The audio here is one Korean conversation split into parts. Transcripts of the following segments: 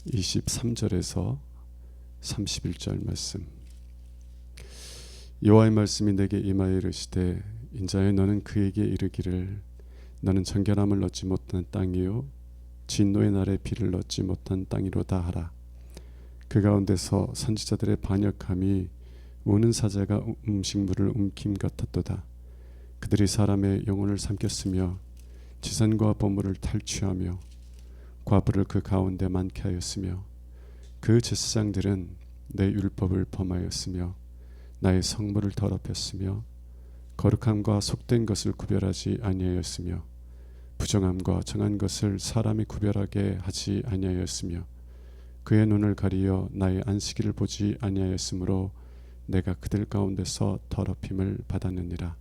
23절에서 31절 말씀. 여호와의 말씀이 내게 임하여 이르시되 인자여 너는 그에게 이르기를 너는 정결함을 얻지 못한 땅이요 진노의 날에 비를 얻지 못한 땅이로다 하라. 그 가운데서 선지자들의 반역함이 우는 사자가 음식물을 움킴 같았도다. 그들이 사람의 영혼을 삼켰으며 지산과 보물을 탈취하며 과부를 그 가운데 많게 하였으며 그 제사장들은 내 율법을 범하였으며 나의 성물을 더럽혔으며 거룩함과 속된 것을 구별하지 아니하였으며 부정함과 정한 것을 사람이 구별하게 하지 아니하였으며 그의 눈을 가리어 나의 안식일을 보지 아니하였으므로 내가 그들 가운데서 더럽힘을 받았느니라.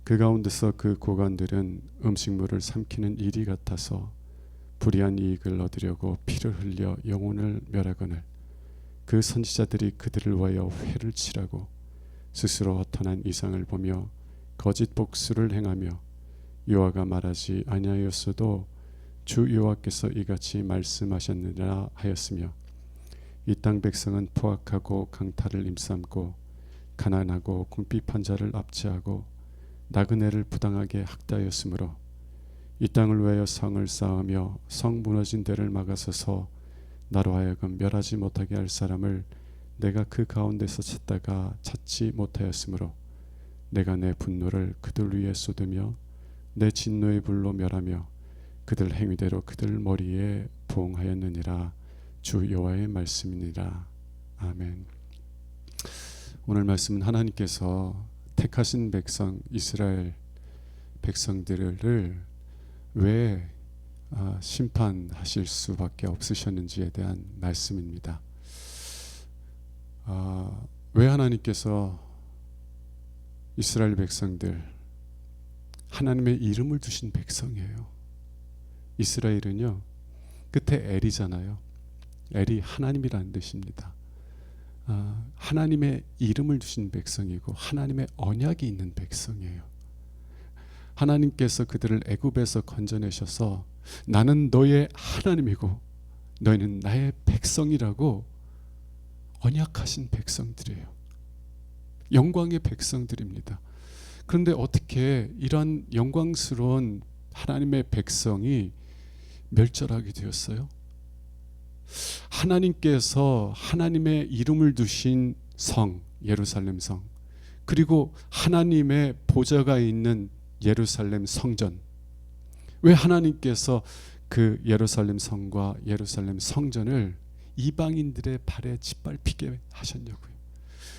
그 가운데서 그 고관들은 음식물을 삼키는 일이 같아서 불의한 이익을 얻으려고 피를 흘려 영혼을 멸하거늘 그 선지자들이 그들을 위하여 회를 치라고 스스로 허탄한 이상을 보며 거짓 복수를 행하며 여호와가 말하지 아니하였어도 주 여호와께서 이같이 말씀하셨느니라 하였으며 이 땅 백성은 포악하고 강탈을 임삼고 가난하고 궁핍한 자를 압제하고 나그네를 부당하게 학대하였으므로 이 땅을 위하여 성을 쌓으며 성 무너진 데를 막아서서 나로 하여금 멸하지 못하게 할 사람을 내가 그 가운데서 찾다가 찾지 못하였으므로 내가 내 분노를 그들 위에 쏟으며 내 진노의 불로 멸하며 그들 행위대로 그들 머리에 부응하였느니라. 주 여호와의 말씀이니라. 아멘. 오늘 말씀은 하나님께서 택하신 백성 이스라엘 백성들을 왜 심판하실 수밖에 없으셨는지에 대한 말씀입니다. 왜 하나님께서 이스라엘 백성들 하나님의 이름을 두신 백성이에요. 이스라엘은요 끝에 엘이잖아요. 엘이 하나님이라는 뜻입니다. 하나님의 이름을 두신 백성이고 하나님의 언약이 있는 백성이에요. 하나님께서 그들을 애굽에서 건져내셔서 나는 너의 하나님이고 너희는 나의 백성이라고 언약하신 백성들이에요. 영광의 백성들입니다. 그런데 어떻게 이런 영광스러운 하나님의 백성이 멸절하게 되었어요? 하나님께서 하나님의 이름을 두신 성 예루살렘 성 그리고 하나님의 보좌가 있는 예루살렘 성전, 왜 하나님께서 그 예루살렘 성과 예루살렘 성전을 이방인들의 발에 짓밟히게 하셨냐고요.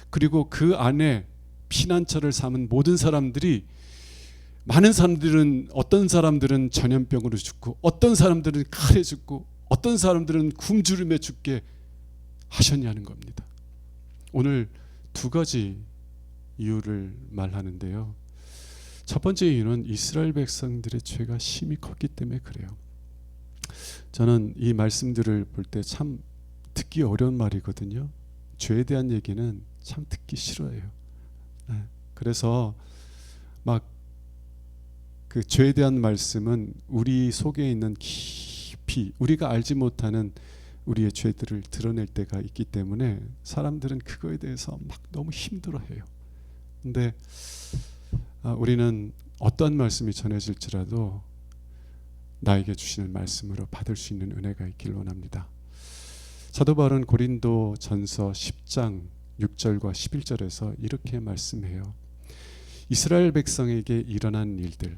그리고 그 안에 피난처를 삼은 모든 사람들이, 많은 사람들은, 어떤 사람들은 전염병으로 죽고 어떤 사람들은 칼에 죽고 어떤 사람들은 굶주림에 죽게 하셨냐는 겁니다. 오늘 두 가지 이유를 말하는데요. 첫 번째 이유는 이스라엘 백성들의 죄가 심히 컸기 때문에 그래요. 저는 이 말씀들을 볼 때 참 듣기 어려운 말이거든요. 죄에 대한 얘기는 참 듣기 싫어해요. 그래서 막 그 죄에 대한 말씀은 우리 속에 있는 깊이 우리가 알지 못하는 우리의 죄들을 드러낼 때가 있기 때문에 사람들은 그거에 대해서 막 너무 힘들어해요. 근데 우리는 어떠한 말씀이 전해질지라도 나에게 주시는 말씀으로 받을 수 있는 은혜가 있길 원합니다. 사도 바울은 고린도 전서 10장 6절과 11절에서 이렇게 말씀해요. 이스라엘 백성에게 일어난 일들,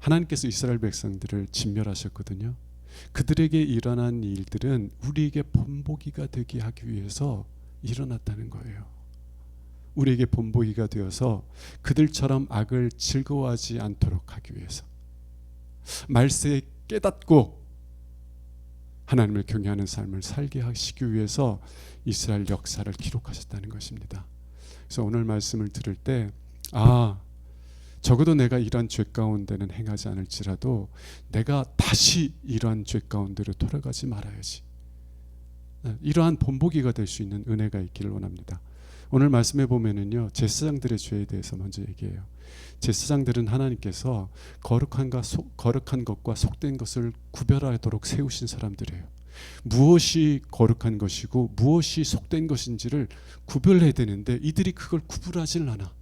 하나님께서 이스라엘 백성들을 진멸하셨거든요. 그들에게 일어난 일들은 우리에게 본보기가 되게 하기 위해서 일어났다는 거예요. 우리에게 본보기가 되어서 그들처럼 악을 즐거워하지 않도록 하기 위해서, 말세에 깨닫고 하나님을 경외하는 삶을 살게 하시기 위해서 이스라엘 역사를 기록하셨다는 것입니다. 그래서 오늘 말씀을 들을 때 적어도 내가 이러한 죄 가운데는 행하지 않을지라도 내가 다시 이러한 죄 가운데로 돌아가지 말아야지, 이러한 본보기가 될 수 있는 은혜가 있기를 원합니다. 오늘 말씀해 보면은요, 제사장들의 죄에 대해서 먼저 얘기해요. 제사장들은 하나님께서 거룩한 것과 속된 것을 구별하도록 세우신 사람들이에요. 무엇이 거룩한 것이고 무엇이 속된 것인지를 구별해야 되는데 이들이 그걸 구분하질 않아.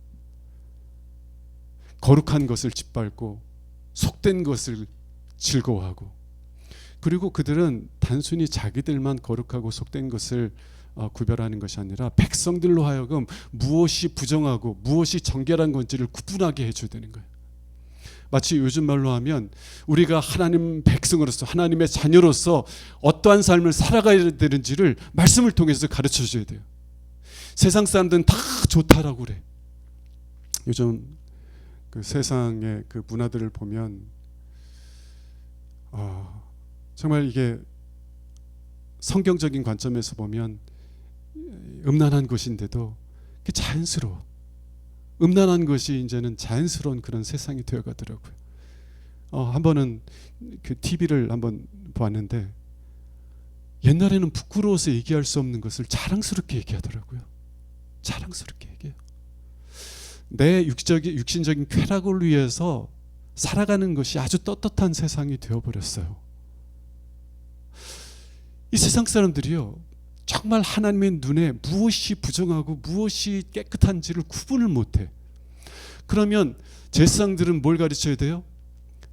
거룩한 것을 짓밟고 속된 것을 즐거워하고, 그리고 그들은 단순히 자기들만 거룩하고 속된 것을 구별하는 것이 아니라 백성들로 하여금 무엇이 부정하고 무엇이 정결한 건지를 구분하게 해줘야 되는 거예요. 마치 요즘 말로 하면 우리가 하나님 백성으로서 하나님의 자녀로서 어떠한 삶을 살아가야 되는지를 말씀을 통해서 가르쳐 줘야 돼요. 세상 사람들은 다 좋다라고 그래. 요즘 그 세상의 그 문화들을 보면 정말 이게 성경적인 관점에서 보면 음란한 것인데도 자연스러워. 음란한 것이 이제는 자연스러운 그런 세상이 되어가더라고요. 한 번은 그 TV를 한번 보았는데 옛날에는 부끄러워서 얘기할 수 없는 것을 자랑스럽게 얘기하더라고요. 자랑스럽게 얘기해요. 내 육신적인 쾌락을 위해서 살아가는 것이 아주 떳떳한 세상이 되어버렸어요. 이 세상 사람들이요, 정말 하나님의 눈에 무엇이 부정하고 무엇이 깨끗한지를 구분을 못해. 그러면 제사장들은 뭘 가르쳐야 돼요?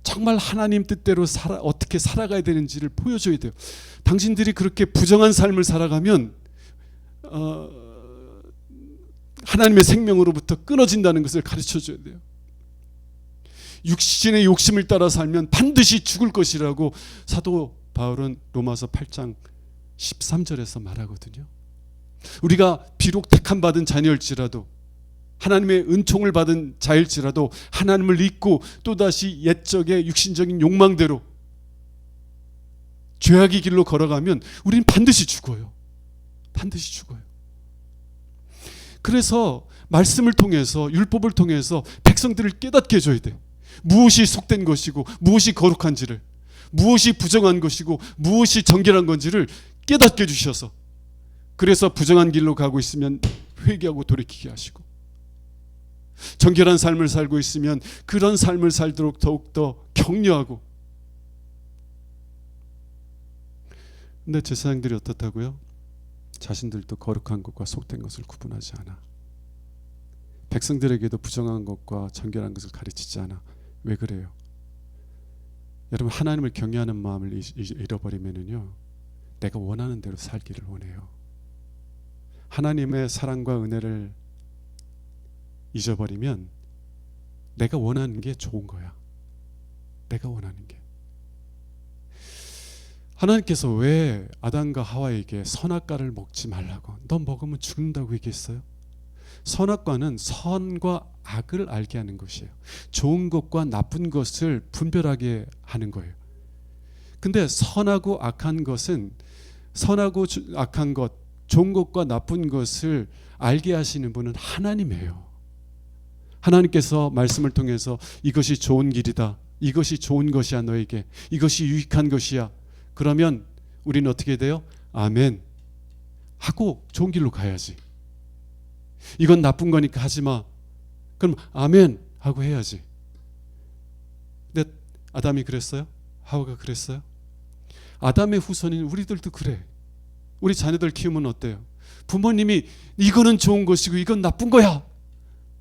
정말 하나님 뜻대로 어떻게 살아가야 되는지를 보여줘야 돼요. 당신들이 그렇게 부정한 삶을 살아가면 하나님의 생명으로부터 끊어진다는 것을 가르쳐줘야 돼요. 육신의 욕심을 따라 살면 반드시 죽을 것이라고 사도 바울은 로마서 8장 13절에서 말하거든요. 우리가 비록 택함 받은 자녀일지라도, 하나님의 은총을 받은 자일지라도 하나님을 잊고 또다시 옛적의 육신적인 욕망대로 죄악의 길로 걸어가면 우리는 반드시 죽어요. 반드시 죽어요. 그래서 말씀을 통해서, 율법을 통해서 백성들을 깨닫게 해줘야 돼. 무엇이 속된 것이고 무엇이 거룩한지를, 무엇이 부정한 것이고 무엇이 정결한 건지를 깨닫게 해주셔서, 그래서 부정한 길로 가고 있으면 회개하고 돌이키게 하시고, 정결한 삶을 살고 있으면 그런 삶을 살도록 더욱더 격려하고. 근데 제사장들이 어떻다고요? 자신들도 거룩한 것과 속된 것을 구분하지 않아. 백성들에게도 부정한 것과 정결한 것을 가르치지 않아. 왜 그래요? 여러분, 하나님을 경외하는 마음을 잃어버리면은요, 내가 원하는 대로 살기를 원해요. 하나님의 사랑과 은혜를 잊어버리면 내가 원하는 게 좋은 거야. 내가 원하는 게. 하나님께서 왜 아담과 하와에게 선악과를 먹지 말라고, 너 먹으면 죽는다고 얘기했어요? 선악과는 선과 악을 알게 하는 것이에요. 좋은 것과 나쁜 것을 분별하게 하는 거예요. 근데 선하고 악한 것은, 선하고 악한 것, 좋은 것과 나쁜 것을 알게 하시는 분은 하나님이에요. 하나님께서 말씀을 통해서 이것이 좋은 길이다, 이것이 좋은 것이야, 너에게 이것이 유익한 것이야, 그러면 우리는 어떻게 돼요? 아멘 하고 좋은 길로 가야지. 이건 나쁜 거니까 하지 마. 그럼 아멘 하고 해야지. 근데 아담이 그랬어요? 하와가 그랬어요? 아담의 후손인 우리들도 그래. 우리 자녀들 키우면 어때요? 부모님이 이거는 좋은 것이고 이건 나쁜 거야.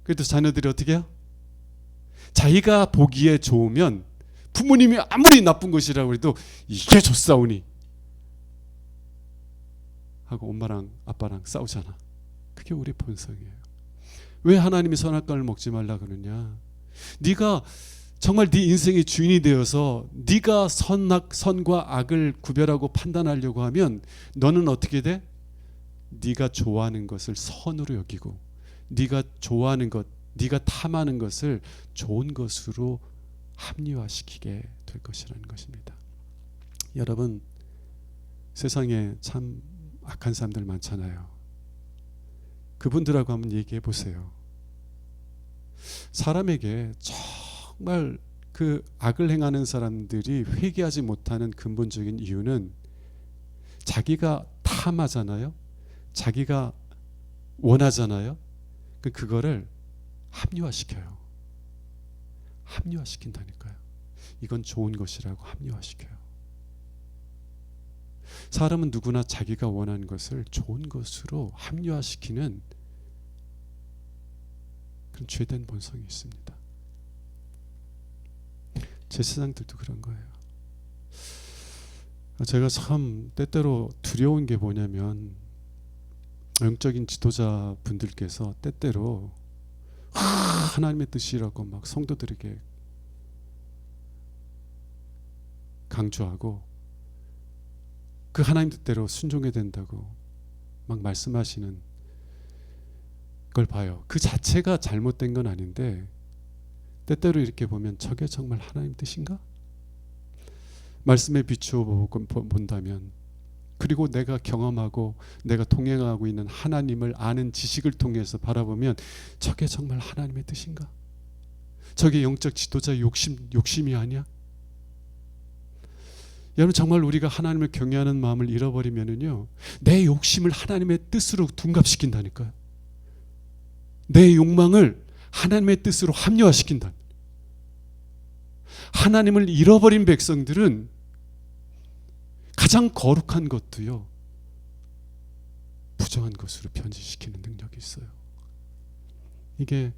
그래도 자녀들이 어떻게 해요? 자기가 보기에 좋으면 부모님이 아무리 나쁜 것이라고 해도 이게 좋사오니 하고 엄마랑 아빠랑 싸우잖아. 그게 우리 본성이에요. 왜 하나님이 선악과를 먹지 말라 그러냐? 네가 정말 네 인생의 주인이 되어서 네가 선과 악을 구별하고 판단하려고 하면 너는 어떻게 돼? 네가 좋아하는 것을 선으로 여기고, 네가 좋아하는 것, 네가 탐하는 것을 좋은 것으로 합리화시키게 될 것이라는 것입니다. 여러분, 세상에 참 악한 사람들 많잖아요. 그분들하고 한번 얘기해 보세요. 사람에게 정말 그 악을 행하는 사람들이 회개하지 못하는 근본적인 이유는 자기가 탐하잖아요. 자기가 원하잖아요. 그거를 합리화시켜요. 합리화시킨다니까요. 이건 좋은 것이라고 합리화시켜요. 사람은 누구나 자기가 원하는 것을 좋은 것으로 합리화시키는 그런 죄된 본성이 있습니다. 제사장들도 그런 거예요. 제가 참 때때로 두려운 게 뭐냐면 영적인 지도자 분들께서 때때로 하나님의 뜻이라고 막 성도들에게 강조하고 그 하나님 뜻대로 순종해야 된다고 막 말씀하시는 걸 봐요. 그 자체가 잘못된 건 아닌데 때때로 이렇게 보면 저게 정말 하나님 뜻인가? 말씀에 비추어 본다면, 그리고 내가 경험하고 내가 동행하고 있는 하나님을 아는 지식을 통해서 바라보면 저게 정말 하나님의 뜻인가? 저게 영적 지도자의 욕심이 아니야? 여러분, 정말 우리가 하나님을 경외하는 마음을 잃어버리면은요, 내 욕심을 하나님의 뜻으로 둔갑시킨다니까요. 내 욕망을 하나님의 뜻으로 합리화시킨다. 하나님을 잃어버린 백성들은 가장 거룩한 것도요, 부정한 것으로 변질시키는 능력이 있어요. 이게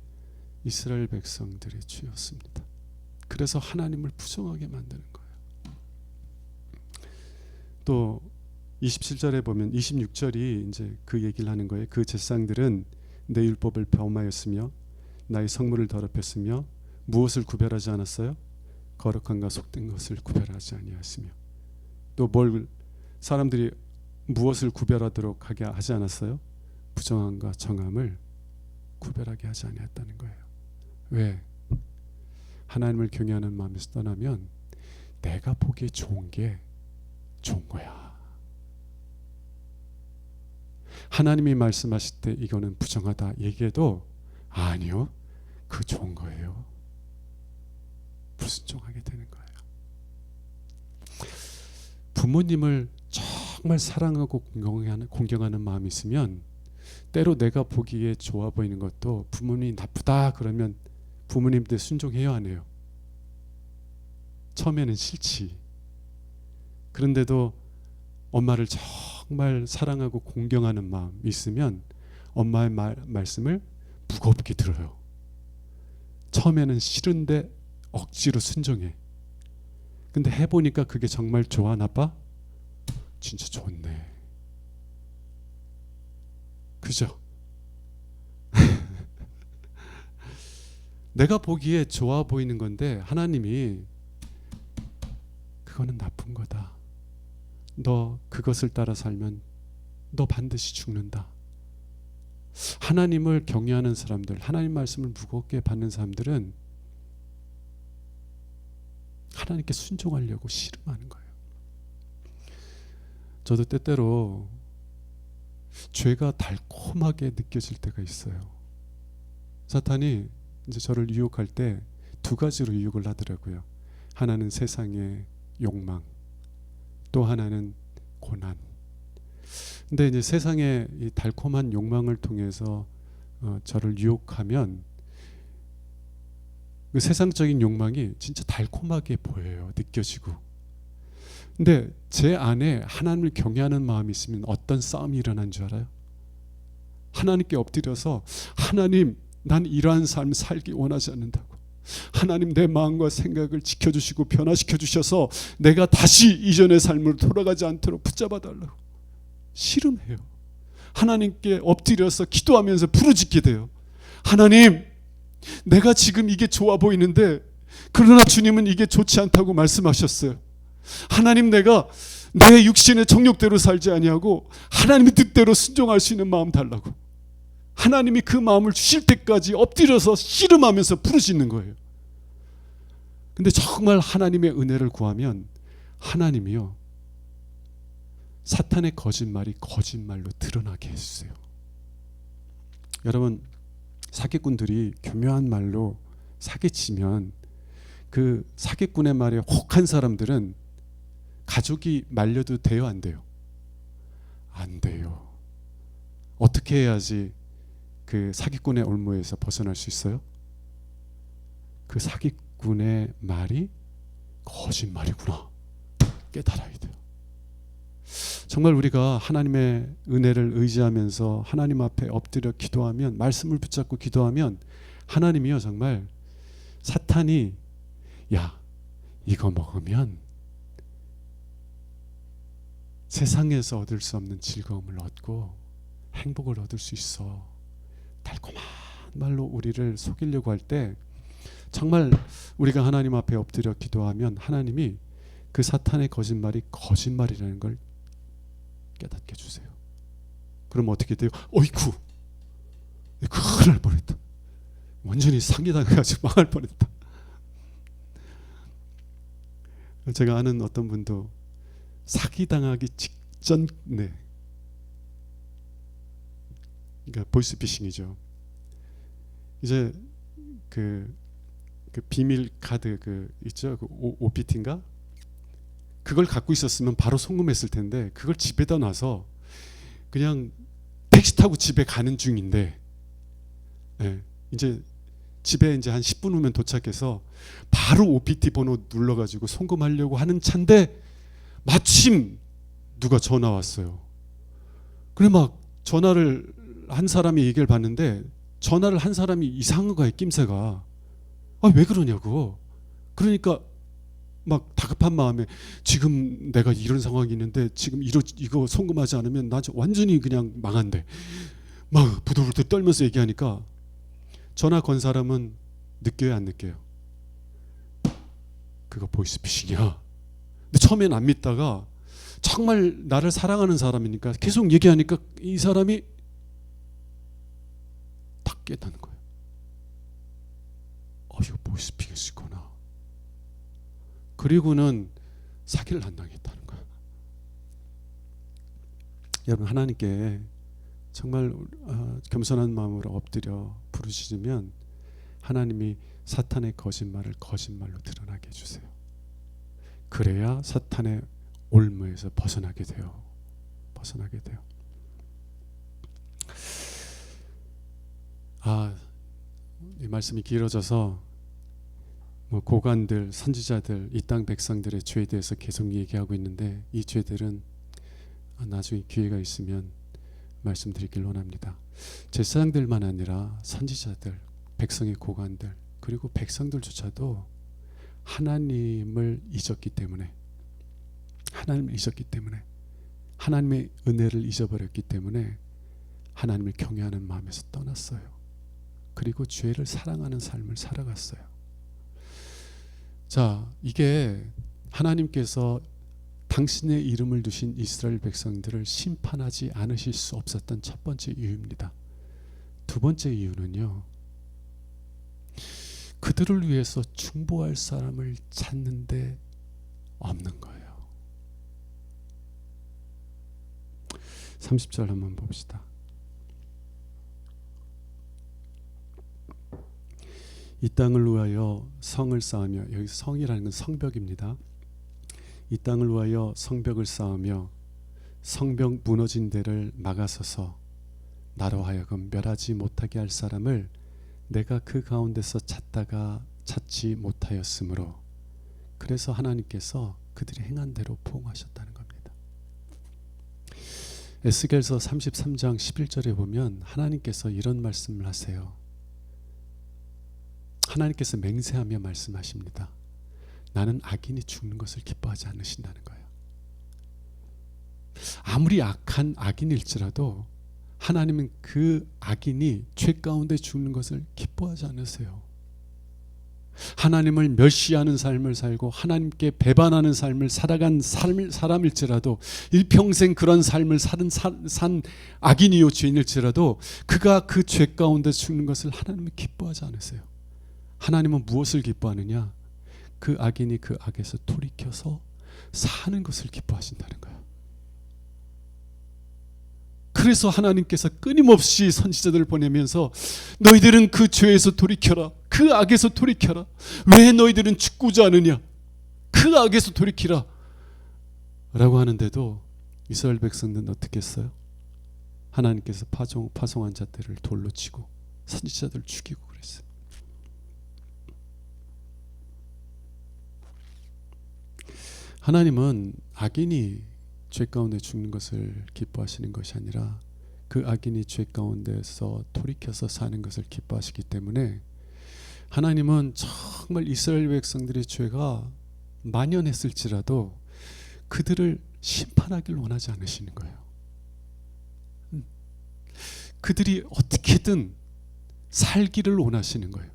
이스라엘 백성들의 죄였습니다. 그래서 하나님을 부정하게 만드는 거예요. 또 27절에 보면 26절이 이제 그 얘기를 하는 거예요. 그 제사장들은 내 율법을 범하였으며 나의 성물을 더럽혔으며 무엇을 구별하지 않았어요? 거룩한가 속된 것을 구별하지 아니하였으며. 또 뭘 사람들이 무엇을 구별하도록 하게 하지 않았어요? 부정함과 정함을 구별하게 하지 아니했다는 거예요. 왜? 하나님을 경외하는 마음에서 떠나면 내가 보기에 좋은 게 좋은 거야. 하나님이 말씀하실 때 이거는 부정하다 얘기해도 아니요, 그 좋은 거예요. 불순종하게 되는 거예요. 부모님을 정말 사랑하고 공경하는 마음이 있으면 때로 내가 보기에 좋아 보이는 것도 부모님이 나쁘다 그러면 부모님들 순종해요, 안 해요? 처음에는 싫지. 그런데도 엄마를 정말 사랑하고 공경하는 마음이 있으면 엄마의 말씀을 무겁게 들어요. 처음에는 싫은데 억지로 순종해. 근데 해보니까 그게 정말 좋아, 나빠? 진짜 좋네. 그죠? 내가 보기에 좋아 보이는 건데 하나님이 그거는 나쁜 거다. 너 그것을 따라 살면 너 반드시 죽는다. 하나님을 경외하는 사람들, 하나님 말씀을 무겁게 받는 사람들은 하나님께 순종하려고 씨름하는 거예요. 저도 때때로 죄가 달콤하게 느껴질 때가 있어요. 사탄이 이제 저를 유혹할 때 두 가지로 유혹을 하더라고요. 하나는 세상의 욕망, 또 하나는 고난. 근데 이제 세상의 이 달콤한 욕망을 통해서 저를 유혹하면 그 세상적인 욕망이 진짜 달콤하게 보여요. 느껴지고. 근데 제 안에 하나님을 경외하는 마음이 있으면 어떤 싸움이 일어난 줄 알아요? 하나님께 엎드려서 하나님, 난 이러한 삶 살기 원하지 않는다고. 하나님, 내 마음과 생각을 지켜주시고 변화시켜 주셔서 내가 다시 이전의 삶으로 돌아가지 않도록 붙잡아 달라고 씨름해요. 하나님께 엎드려서 기도하면서 부르짖게 돼요. 하나님, 내가 지금 이게 좋아 보이는데 그러나 주님은 이게 좋지 않다고 말씀하셨어요. 하나님, 내가 내 육신의 정욕대로 살지 아니하고 하나님의 뜻대로 순종할 수 있는 마음 달라고. 하나님이 그 마음을 주실 때까지 엎드려서 씨름하면서 부르짖는 거예요. 근데 정말 하나님의 은혜를 구하면 하나님이요, 사탄의 거짓말이 거짓말로 드러나게 해주세요. 여러분, 사기꾼들이 교묘한 말로 사기치면 그 사기꾼의 말에 혹한 사람들은 가족이 말려도 돼요, 안 돼요? 안 돼요. 어떻게 해야지 그 사기꾼의 올무에서 벗어날 수 있어요? 그 사기꾼의 말이 거짓말이구나 깨달아야 돼요. 정말 우리가 하나님의 은혜를 의지하면서 하나님 앞에 엎드려 기도하면, 말씀을 붙잡고 기도하면 하나님이요 정말 사탄이 야 이거 먹으면 세상에서 얻을 수 없는 즐거움을 얻고 행복을 얻을 수 있어, 달콤한 말로 우리를 속이려고 할 때 정말 우리가 하나님 앞에 엎드려 기도하면 하나님이 그 사탄의 거짓말이 거짓말이라는 걸 깨닫게 해주세요. 그럼 어떻게 돼요? 어이쿠 큰일 날 뻔했다, 완전히 사기당해가지고 망할 뻔했다. 제가 아는 어떤 분도 사기당하기 직전에, 그러니까 보이스피싱이죠. 이제 그 비밀 카드 있죠, 그 OPT인가? 그걸 갖고 있었으면 바로 송금했을 텐데 그걸 집에다 놔서 그냥 택시 타고 집에 가는 중인데, 이제 집에 이제 한 10분 후면 도착해서 바로 OPT 번호 눌러가지고 송금하려고 하는 차인데 마침 누가 전화 왔어요. 그래 막 전화를 한 사람이 얘기를 받는데, 전화를 한 사람이 이상한 거예요, 낌새가. 왜 그러냐고. 그러니까 막 다급한 마음에 지금 내가 이런 상황이 있는데 지금 이거 송금하지 않으면 나 완전히 그냥 망한대, 막 부들부들 떨면서 얘기하니까 전화 건 사람은 느껴요 안 느껴요? 그거 보이스피싱이야. 근데 처음엔 안 믿다가 정말 나를 사랑하는 사람이니까 계속 얘기하니까 이 사람이 딱 깨닫는 거예요. 이거 보이스피싱일 수 있구나. 그리고는 사기를 안 당했다는 거예요. 여러분, 하나님께 정말 겸손한 마음으로 엎드려 부르시면 하나님이 사탄의 거짓말을 거짓말로 드러나게 해주세요. 그래야 사탄의 올무에서 벗어나게 돼요. 이 말씀이 길어져서 고관들, 선지자들, 이 땅 백성들의 죄에 대해서 계속 얘기하고 있는데, 이 죄들은 나중에 기회가 있으면 말씀드리길 원합니다. 제사장들만 아니라 선지자들, 백성의 고관들, 그리고 백성들조차도 하나님을 잊었기 때문에, 하나님의 은혜를 잊어버렸기 때문에 하나님을 경외하는 마음에서 떠났어요. 그리고 죄를 사랑하는 삶을 살아갔어요. 자, 이게 하나님께서 당신의 이름을 두신 이스라엘 백성들을 심판하지 않으실 수 없었던 첫 번째 이유입니다. 두 번째 이유는요, 그들을 위해서 중보할 사람을 찾는데 없는 거예요. 30절 한번 봅시다. 이 땅을 위하여 성을 쌓으며, 여기 성이라는 건 성벽입니다. 이 땅을 위하여 성벽을 쌓으며 성벽 무너진 데를 막아서서 나로 하여금 멸하지 못하게 할 사람을 내가 그 가운데서 찾다가 찾지 못하였으므로, 그래서 하나님께서 그들이 행한 대로 포옹하셨다는 겁니다. 에스겔서 33장 11절에 보면 하나님께서 이런 말씀을 하세요. 하나님께서 맹세하며 말씀하십니다. 나는 악인이 죽는 것을 기뻐하지 않으신다는 거예요. 아무리 악한 악인일지라도 하나님은 그 악인이 죄 가운데 죽는 것을 기뻐하지 않으세요. 하나님을 멸시하는 삶을 살고 하나님께 배반하는 삶을 살아간 사람일지라도, 일평생 그런 삶을 산 악인이요 죄인일지라도 그가 그 죄 가운데 죽는 것을 하나님은 기뻐하지 않으세요. 하나님은 무엇을 기뻐하느냐? 그 악인이 그 악에서 돌이켜서 사는 것을 기뻐하신다는 거예요. 그래서 하나님께서 끊임없이 선지자들을 보내면서 너희들은 그 죄에서 돌이켜라, 그 악에서 돌이켜라, 왜 너희들은 죽고자 하느냐, 그 악에서 돌이키라 라고 하는데도 이스라엘 백성들은 어떻게 했어요? 하나님께서 파송한 자들을 돌로 치고 선지자들을 죽이고 그랬어요. 하나님은 악인이 죄 가운데 죽는 것을 기뻐하시는 것이 아니라 그 악인이 죄 가운데서 돌이켜서 사는 것을 기뻐하시기 때문에 하나님은 정말 이스라엘 백성들의 죄가 만연했을지라도 그들을 심판하기를 원하지 않으시는 거예요. 그들이 어떻게든 살기를 원하시는 거예요.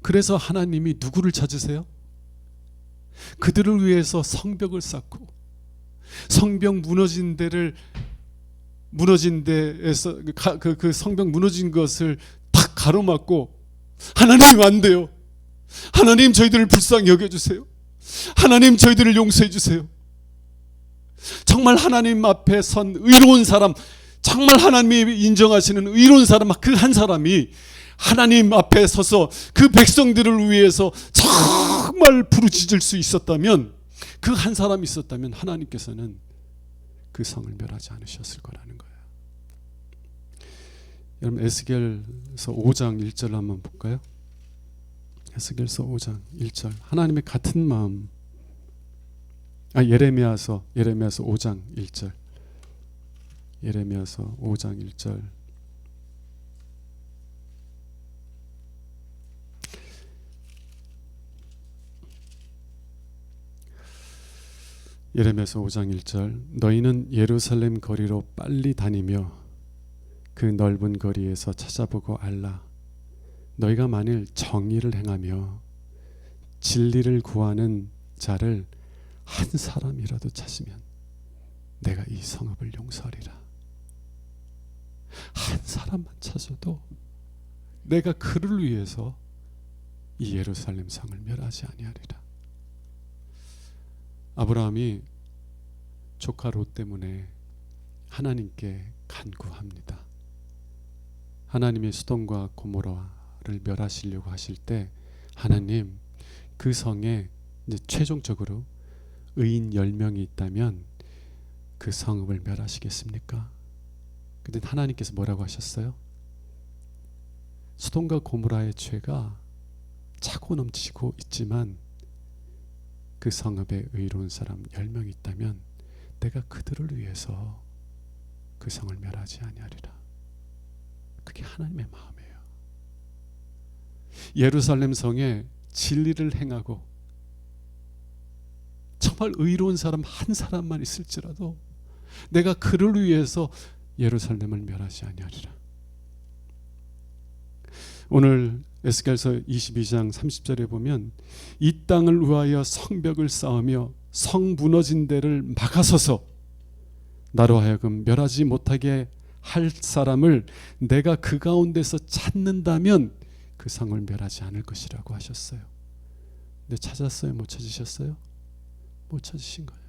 그래서 하나님이 누구를 찾으세요? 그들을 위해서 성벽을 쌓고 성벽 무너진 데에서 그 성벽 무너진 것을 탁 가로막고 하나님 안 돼요. 하나님 저희들을 불쌍히 여겨주세요. 하나님 저희들을 용서해 주세요. 정말 하나님 앞에 선 의로운 사람, 정말 하나님이 인정하시는 의로운 사람 그 한 사람이 하나님 앞에 서서 그 백성들을 위해서 정말 부르짖을 수 있었다면, 그 한 사람이 있었다면 하나님께서는 그 성을 멸하지 않으셨을 거라는 거예요. 여러분 에스겔서 5장 1절 한번 볼까요? 에스겔서 5장 1절. 하나님의 같은 마음. 예레미야서 5장 1절. 예레미야서 5장 1절. 예레미야서 5장 1절. 너희는 예루살렘 거리로 빨리 다니며 그 넓은 거리에서 찾아보고 알라. 너희가 만일 정의를 행하며 진리를 구하는 자를 한 사람이라도 찾으면 내가 이 성읍을 용서하리라. 한 사람만 찾아도 내가 그를 위해서 이 예루살렘 성을 멸하지 아니하리라. 아브라함이 조카 롯 때문에 하나님께 간구합니다. 하나님의 소돔과 고모라를 멸하시려고 하실 때 하나님 그 성에 이제 최종적으로 의인 10명이 있다면 그 성읍을 멸하시겠습니까? 근데 하나님께서 뭐라고 하셨어요? 소돔과 고모라의 죄가 차고 넘치고 있지만 그 성읍에 의로운 사람 10명 있다면 내가 그들을 위해서 그 성을 멸하지 아니하리라. 그게 하나님의 마음이에요. 예루살렘 성에 진리를 행하고 정말 의로운 사람 한 사람만 있을지라도 내가 그를 위해서 예루살렘을 멸하지 아니하리라. 오늘 에스겔서 22장 30절에 보면 이 땅을 위하여 성벽을 쌓으며 성 무너진 데를 막아서서 나로 하여금 멸하지 못하게 할 사람을 내가 그 가운데서 찾는다면 그 성을 멸하지 않을 것이라고 하셨어요. 근데 찾았어요? 못 찾으셨어요? 못 찾으신 거예요.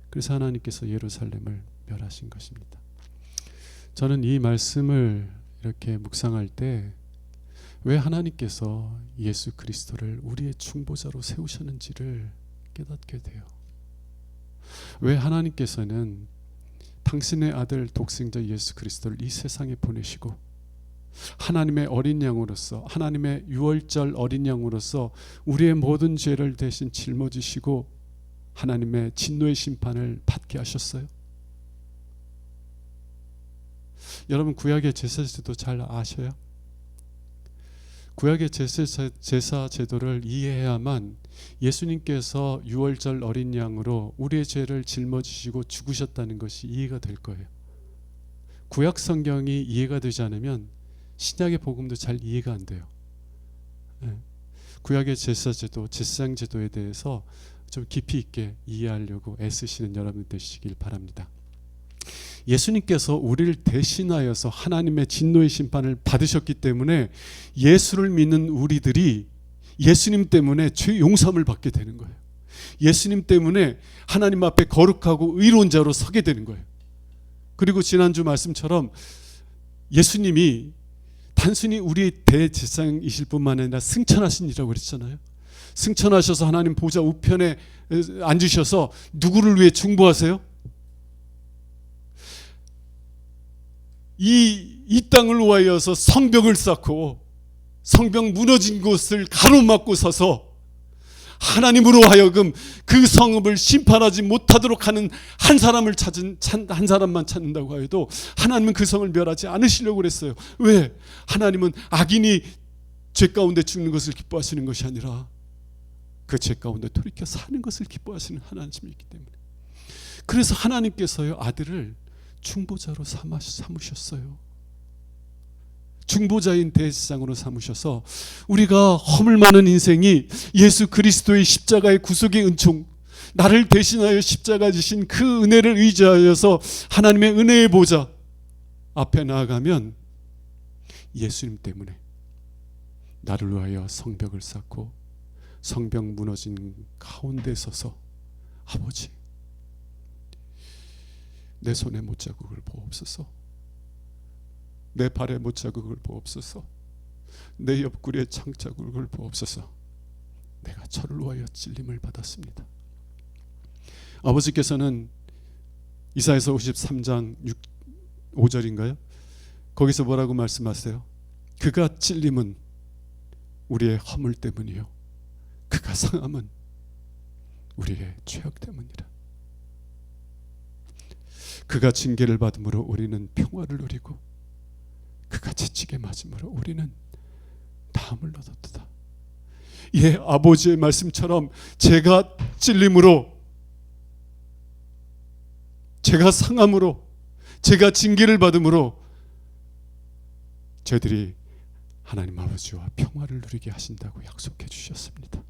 그래서 하나님께서 예루살렘을 멸하신 것입니다. 저는 이 말씀을 이렇게 묵상할 때 왜 하나님께서 예수 그리스도를 우리의 중보자로 세우셨는지를 깨닫게 돼요. 왜 하나님께서는 당신의 아들 독생자 예수 그리스도를 이 세상에 보내시고 하나님의 어린 양으로서, 하나님의 유월절 어린 양으로서 우리의 모든 죄를 대신 짊어지시고 하나님의 진노의 심판을 받게 하셨어요? 여러분 구약의 제사제도 잘 아셔요? 구약의 제사 제도를 이해해야만 예수님께서 유월절 어린 양으로 우리의 죄를 짊어지시고 죽으셨다는 것이 이해가 될 거예요. 구약 성경이 이해가 되지 않으면 신약의 복음도 잘 이해가 안 돼요. 구약의 제사 제도, 제사장 제도에 대해서 좀 깊이 있게 이해하려고 애쓰시는 여러분 되시길 바랍니다. 예수님께서 우리를 대신하여서 하나님의 진노의 심판을 받으셨기 때문에 예수를 믿는 우리들이 예수님 때문에 죄 용서함을 받게 되는 거예요. 예수님 때문에 하나님 앞에 거룩하고 의로운 자로 서게 되는 거예요. 그리고 지난주 말씀처럼 예수님이 단순히 우리의 대제사장이실 뿐만 아니라 승천하신 이라고 그랬잖아요. 승천하셔서 하나님 보좌 우편에 앉으셔서 누구를 위해 중보하세요? 이 땅을 위하여서 성벽을 쌓고 성벽 무너진 곳을 가로막고 서서 하나님으로 하여금 그 성읍을 심판하지 못하도록 하는 한 사람을 한 사람만 찾는다고 해도 하나님은 그 성을 멸하지 않으시려고 그랬어요. 왜? 하나님은 악인이 죄 가운데 죽는 것을 기뻐하시는 것이 아니라 그 죄 가운데 돌이켜 사는 것을 기뻐하시는 하나님이기 때문에. 그래서 하나님께서요, 아들을 중보자로 삼으셨어요. 중보자인 대제사장으로 삼으셔서 우리가 허물 많은 인생이 예수 그리스도의 십자가의 구속의 은총, 나를 대신하여 십자가 지신 그 은혜를 의지하여서 하나님의 은혜의 보좌 앞에 나아가면 예수님 때문에 나를 위하여 성벽을 쌓고 성벽 무너진 가운데 서서 아버지, 내 손에 못자국을 보옵소서, 내 발에 못자국을 보옵소서, 내 옆구리에 창자국을 보옵소서. 내가 저를 위하여 찔림을 받았습니다. 아버지께서는 이사야서 53장 5절인가요? 거기서 뭐라고 말씀하세요? 그가 찔림은 우리의 허물 때문이요, 그가 상함은 우리의 죄악 때문이라. 그가 징계를 받음으로 우리는 평화를 누리고 그가 채찍에 맞음으로 우리는 다함을 얻었다. 예, 아버지의 말씀처럼 제가 찔림으로, 제가 상함으로, 제가 징계를 받음으로 저희들이 하나님 아버지와 평화를 누리게 하신다고 약속해 주셨습니다.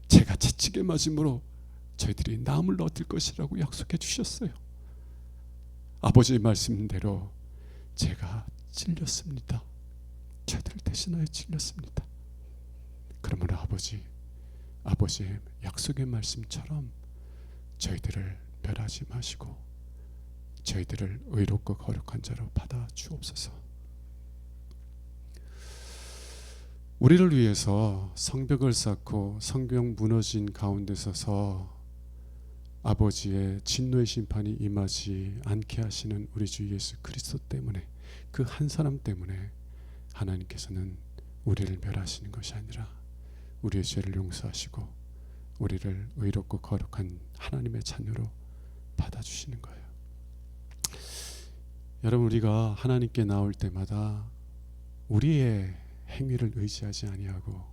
제가 채찍에 맞음으로 저희들이 나음을 얻을 것이라고 약속해 주셨어요. 아버지의 말씀대로 제가 찔렸습니다. 저희들을 대신하여 찔렸습니다. 그러므로 아버지의 약속의 말씀처럼 저희들을 멸하지 마시고 저희들을 의롭고 거룩한 자로 받아 주옵소서. 우리를 위해서 성벽을 쌓고 성벽 무너진 가운데 서서 아버지의 진노의 심판이 임하지 않게 하시는 우리 주 예수 그리스도 때문에, 그 한 사람 때문에 하나님께서는 우리를 멸하시는 것이 아니라 우리의 죄를 용서하시고 우리를 의롭고 거룩한 하나님의 자녀로 받아주시는 거예요. 여러분, 우리가 하나님께 나올 때마다 우리의 행위를 의지하지 아니하고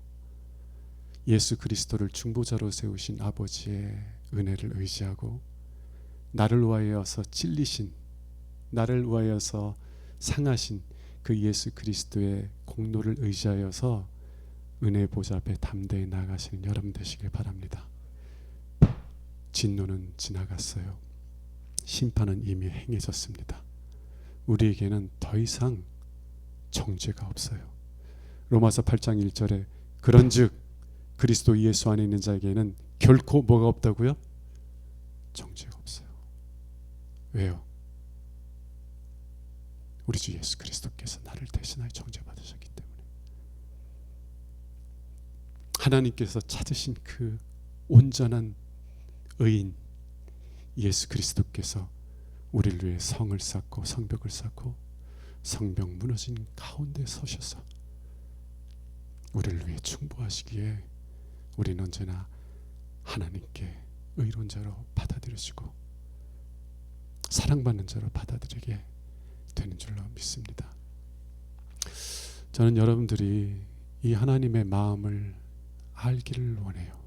예수 그리스도를 중보자로 세우신 아버지의 은혜를 의지하고 나를 위하여서 찔리신, 나를 위하여서 상하신 그 예수 그리스도의 공로를 의지하여서 은혜 보좌 앞에 담대히 나아가시는 여러분 되시길 바랍니다. 진노는 지나갔어요. 심판은 이미 행해졌습니다. 우리에게는 더 이상 정죄가 없어요. 로마서 8장 1절에 그런즉 그리스도 예수 안에 있는 자에게는 결코 뭐가 없다고요? 정죄가 없어요. 왜요? 우리 주 예수 그리스도께서 나를 대신하여 정죄받으셨기 때문에. 하나님께서 찾으신 그 온전한 의인 예수 그리스도께서 우리를 위해 성을 쌓고 성벽을 쌓고 성벽 무너진 가운데 서셔서 우리를 위해 충보하시기에 우리는 언제나 하나님께 의로운 자로 받아들여지고 사랑받는 자로 받아들이게 되는 줄로 믿습니다. 저는 여러분들이 이 하나님의 마음을 알기를 원해요.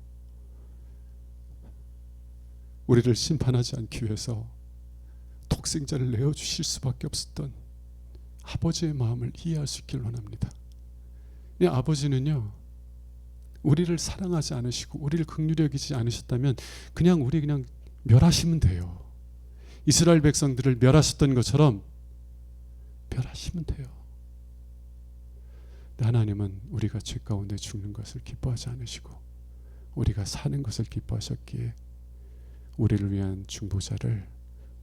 우리를 심판하지 않기 위해서 독생자를 내어주실 수밖에 없었던 아버지의 마음을 이해할 수 있기를 원합니다. 아버지는요, 우리를 사랑하지 않으시고 우리를 긍휼히 여기지 않으셨다면 우리 그냥 멸하시면 돼요. 이스라엘 백성들을 멸하셨던 것처럼 멸하시면 돼요. 하나님은 우리가 죄 가운데 죽는 것을 기뻐하지 않으시고 우리가 사는 것을 기뻐하셨기에 우리를 위한 중보자를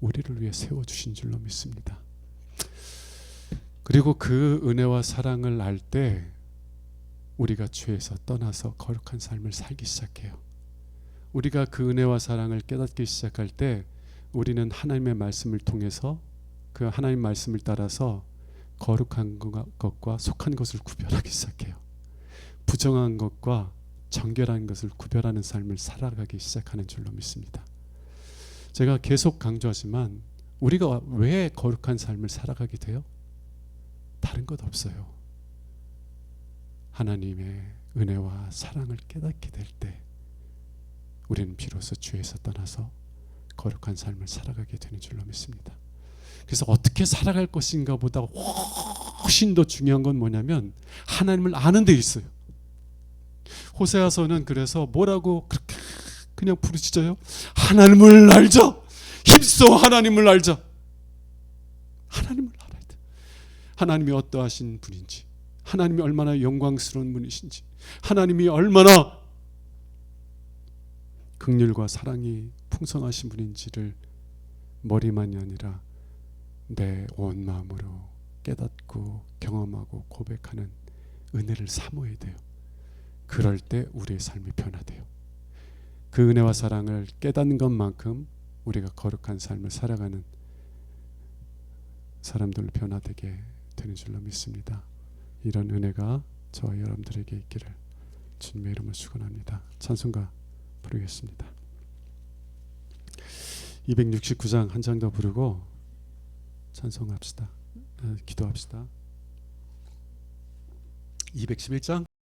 우리를 위해 세워주신 줄로 믿습니다. 그리고 그 은혜와 사랑을 알 때 우리가 죄에서 떠나서 거룩한 삶을 살기 시작해요. 우리가 그 은혜와 사랑을 깨닫기 시작할 때 우리는 하나님의 말씀을 통해서 그 하나님 말씀을 따라서 거룩한 것과 속한 것을 구별하기 시작해요. 부정한 것과 정결한 것을 구별하는 삶을 살아가기 시작하는 줄로 믿습니다. 제가 계속 강조하지만 우리가 왜 거룩한 삶을 살아가게 돼요? 다른 것 없어요. 하나님의 은혜와 사랑을 깨닫게 될 때 우리는 비로소 죄에서 떠나서 거룩한 삶을 살아가게 되는 줄로 믿습니다. 그래서 어떻게 살아갈 것인가 보다 훨씬 더 중요한 건 뭐냐면 하나님을 아는 데 있어요. 호세아서는 그래서 뭐라고 그렇게 그냥 부르짖어요? 하나님을 알자. 힘써 하나님을 알자. 하나님을 알아야 돼. 하나님이 어떠하신 분인지, 하나님이 얼마나 영광스러운 분이신지, 하나님이 얼마나 긍휼과 사랑이 풍성하신 분인지를 머리만이 아니라 내 온 마음으로 깨닫고 경험하고 고백하는 은혜를 사모해야 돼요. 그럴 때 우리의 삶이 변화돼요. 그 은혜와 사랑을 깨닫는 것만큼 우리가 거룩한 삶을 살아가는 사람들로 변화되게 되는 줄로 믿습니다. 이런 은혜가 저와 여러분들에게 있기를 주님의 이름으로 축원합니다. 찬송가 부르겠습니다. 269장 한 장 더 부르고 찬송합시다. 기도합시다. 211장